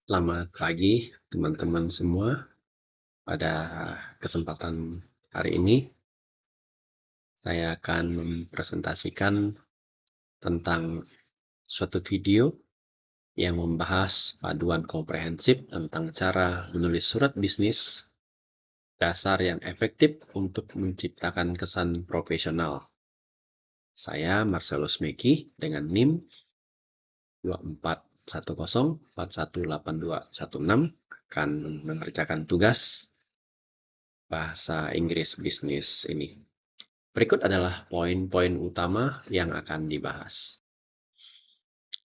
Selamat pagi teman-teman semua. Pada kesempatan hari ini, saya akan mempresentasikan tentang suatu video yang membahas paduan komprehensif tentang cara menulis surat bisnis, dasar yang efektif untuk menciptakan kesan profesional. Saya Marcelus Meki dengan NIM 2410418216 akan mengerjakan tugas bahasa Inggris bisnis ini. Berikut adalah poin-poin utama yang akan dibahas.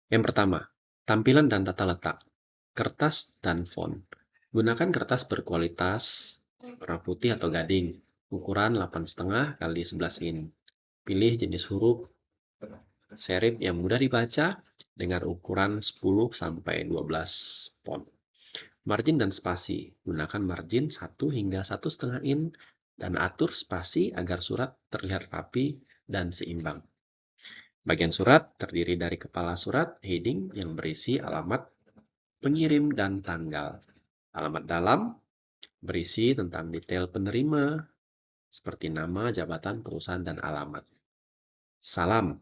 Yang pertama, tampilan dan tata letak. Kertas dan font. Gunakan kertas berkualitas warna putih atau gading, ukuran 8,5 kali 11 in. Pilih jenis huruf serif yang mudah dibaca dengan ukuran 10 sampai 12 font. Margin dan spasi. Gunakan margin 1 hingga 1,5 in dan atur spasi agar surat terlihat rapi dan seimbang. Bagian surat terdiri dari kepala surat, heading yang berisi alamat pengirim dan tanggal. Alamat dalam berisi tentang detail penerima seperti nama, jabatan, perusahaan, dan alamat. Salam.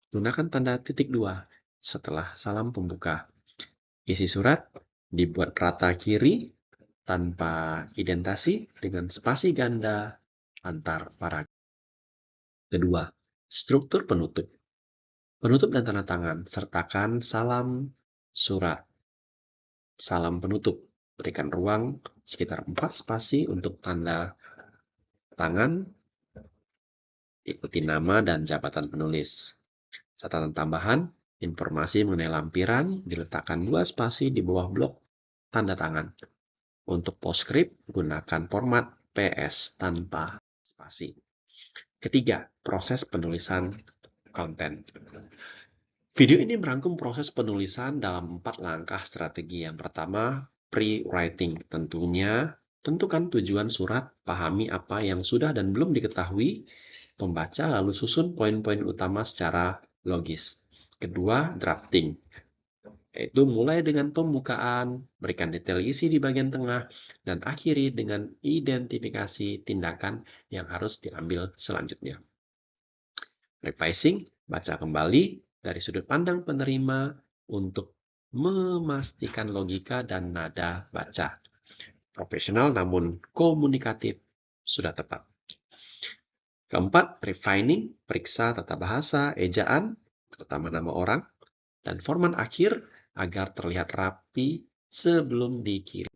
Gunakan tanda titik 2 setelah salam pembuka. Isi surat dibuat rata kiri tanpa indentasi dengan spasi ganda antar paragraf. Kedua, struktur penutup. Penutup dan tanda tangan, sertakan salam surat. Salam penutup. Berikan ruang sekitar 4 spasi untuk tanda tangan, ikuti nama dan jabatan penulis. Catatan tambahan, informasi mengenai lampiran diletakkan 2 spasi di bawah blok tanda tangan. Untuk postscript, gunakan format PS tanpa spasi. Ketiga, proses penulisan konten. Video ini merangkum proses penulisan dalam 4 langkah strategi. Yang pertama, pre-writing. Tentukan tujuan surat, pahami apa yang sudah dan belum diketahui pembaca, lalu susun poin-poin utama secara logis. Kedua, drafting. Yaitu mulai dengan pembukaan, berikan detail isi di bagian tengah, dan akhiri dengan identifikasi tindakan yang harus diambil selanjutnya. Revising, baca kembali dari sudut pandang penerima untuk memastikan logika dan nada baca. Profesional namun komunikatif sudah tepat. Keempat, refining, periksa tata bahasa, ejaan, terutama nama orang, dan format akhir agar terlihat rapi sebelum dikirim.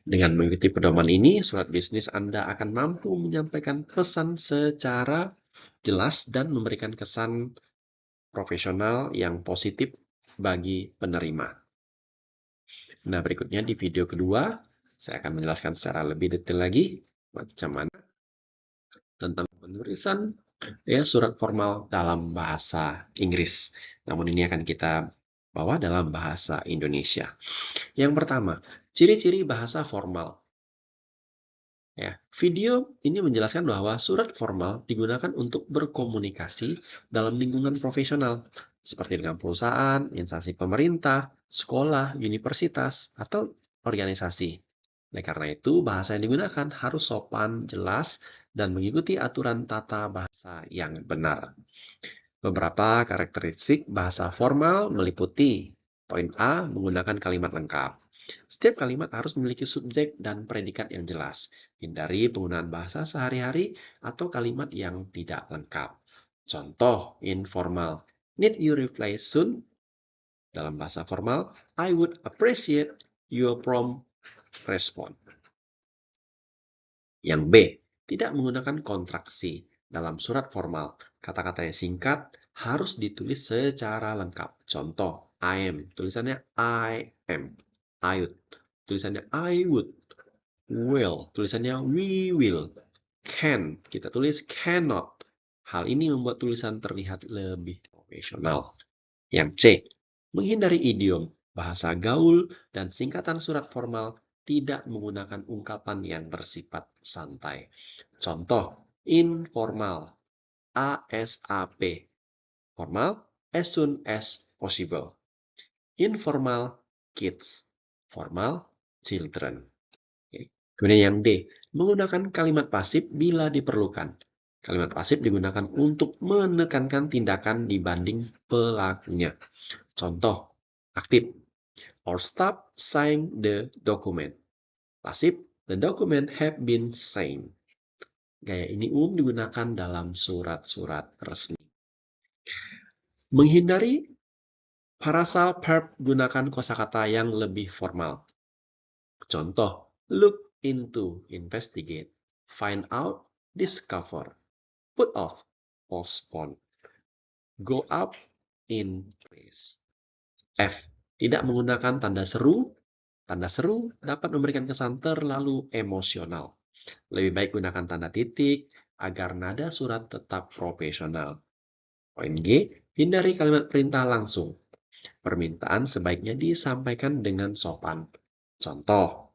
Dengan mengikuti pedoman ini, surat bisnis Anda akan mampu menyampaikan pesan secara jelas dan memberikan kesan profesional yang positif bagi penerima. Nah, berikutnya di video kedua, saya akan menjelaskan secara lebih detail lagi macam mana tentang penulisan surat formal dalam bahasa Inggris. Namun ini akan kita bawa dalam bahasa Indonesia. Yang pertama, ciri-ciri bahasa formal. Video ini menjelaskan bahwa surat formal digunakan untuk berkomunikasi dalam lingkungan profesional, seperti dengan perusahaan, instansi pemerintah, sekolah, universitas, atau organisasi. Oleh karena itu, bahasa yang digunakan harus sopan, jelas, dan mengikuti aturan tata bahasa yang benar. Beberapa karakteristik bahasa formal meliputi poin A, menggunakan kalimat lengkap. Setiap kalimat harus memiliki subjek dan predikat yang jelas. Hindari penggunaan bahasa sehari-hari atau kalimat yang tidak lengkap. Contoh informal. Need you reply soon? Dalam bahasa formal, I would appreciate your prompt response. Yang B, tidak menggunakan kontraksi. Dalam surat formal, kata-kata yang singkat harus ditulis secara lengkap. Contoh, I am. Tulisannya I am. I would. Tulisannya I would. Will. Tulisannya we will. Can. Kita tulis cannot. Hal ini membuat tulisan terlihat lebih profesional. Yang C, menghindari idiom, bahasa gaul, dan singkatan surat formal tidak menggunakan ungkapan yang bersifat santai. Contoh, informal, ASAP. Formal, as soon as possible. Informal, kids. formal, children. Oke. Kemudian yang D, menggunakan kalimat pasif bila diperlukan. Kalimat pasif digunakan untuk menekankan tindakan dibanding pelakunya. Contoh, aktif, or stop signing the document. Pasif, the document have been signed. Gaya ini umum digunakan dalam surat-surat resmi. Menghindari parasal verb, gunakan kosakata yang lebih formal. Contoh, look into, investigate, find out, discover, put off, postpone, go up, increase. F. Tidak menggunakan tanda seru. Tanda seru dapat memberikan kesan terlalu emosional. Lebih baik gunakan tanda titik agar nada surat tetap profesional. Poin G. Hindari kalimat perintah langsung. Permintaan sebaiknya disampaikan dengan sopan. Contoh,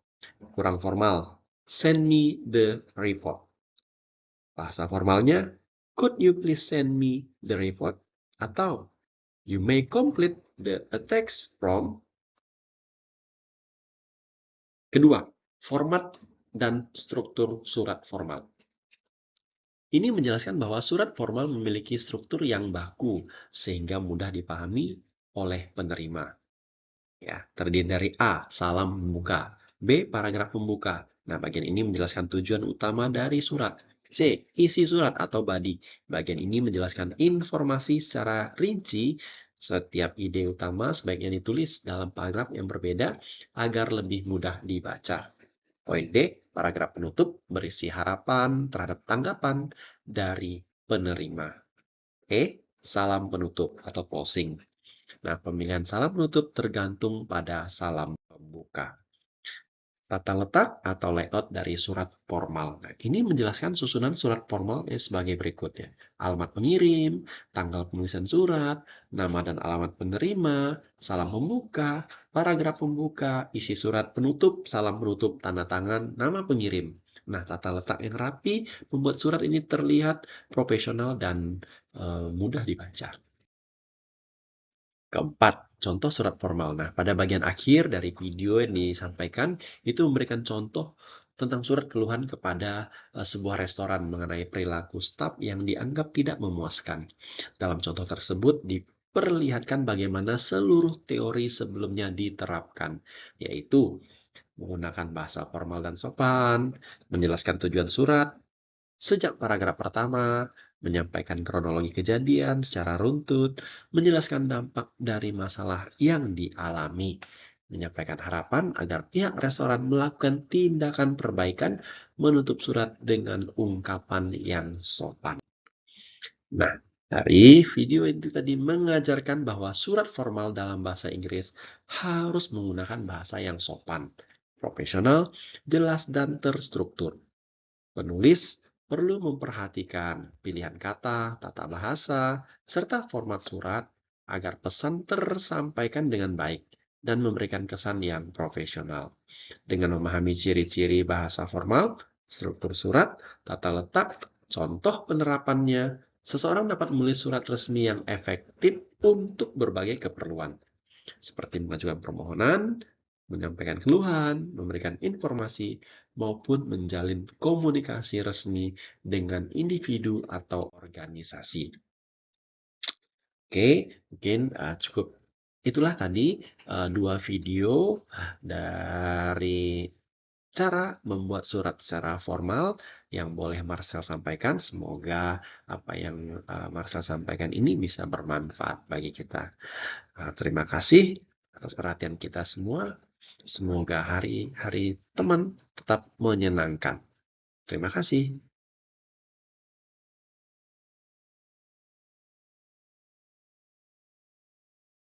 kurang formal. Send me the report. Bahasa formalnya, could you please send me the report? Atau, you may complete the text from. Kedua, format dan struktur surat formal. Ini menjelaskan bahwa surat formal memiliki struktur yang baku sehingga mudah dipahami oleh penerima. Ya, terdiri dari A, salam pembuka, B, paragraf pembuka. Nah, bagian ini menjelaskan tujuan utama dari surat. C, isi surat atau body. Bagian ini menjelaskan informasi secara rinci. Setiap ide utama sebaiknya ditulis dalam paragraf yang berbeda agar lebih mudah dibaca. Poin D, paragraf penutup berisi harapan terhadap tanggapan dari penerima. E, salam penutup atau closing. Nah, pemilihan salam penutup tergantung pada salam pembuka. Tata letak atau layout dari surat formal. Nah, ini menjelaskan susunan surat formal sebagai berikut ya. Alamat pengirim, tanggal penulisan surat, nama dan alamat penerima, salam pembuka, paragraf pembuka, isi surat penutup, salam penutup, tanda tangan, nama pengirim. Nah, tata letak yang rapi membuat surat ini terlihat profesional dan mudah dibaca. Keempat, contoh surat formal. Nah, pada bagian akhir dari video yang disampaikan, itu memberikan contoh tentang surat keluhan kepada sebuah restoran mengenai perilaku staf yang dianggap tidak memuaskan. Dalam contoh tersebut, diperlihatkan bagaimana seluruh teori sebelumnya diterapkan, yaitu menggunakan bahasa formal dan sopan, menjelaskan tujuan surat, sejak paragraf pertama, menyampaikan kronologi kejadian secara runtut, menjelaskan dampak dari masalah yang dialami, menyampaikan harapan agar pihak restoran melakukan tindakan perbaikan, menutup surat dengan ungkapan yang sopan. Nah, dari video itu tadi mengajarkan bahwa surat formal dalam bahasa Inggris harus menggunakan bahasa yang sopan, profesional, jelas, dan terstruktur. Penulis perlu memperhatikan pilihan kata, tata bahasa, serta format surat agar pesan tersampaikan dengan baik dan memberikan kesan yang profesional. Dengan memahami ciri-ciri bahasa formal, struktur surat, tata letak, contoh penerapannya, seseorang dapat menulis surat resmi yang efektif untuk berbagai keperluan, seperti mengajukan permohonan, menyampaikan keluhan, memberikan informasi, maupun menjalin komunikasi resmi dengan individu atau organisasi. Oke, mungkin cukup. Itulah tadi 2 video dari cara membuat surat secara formal yang boleh Marcel sampaikan. Semoga apa yang Marcel sampaikan ini bisa bermanfaat bagi kita. Terima kasih atas perhatian kita semua. Semoga hari-hari teman tetap menyenangkan. Terima kasih.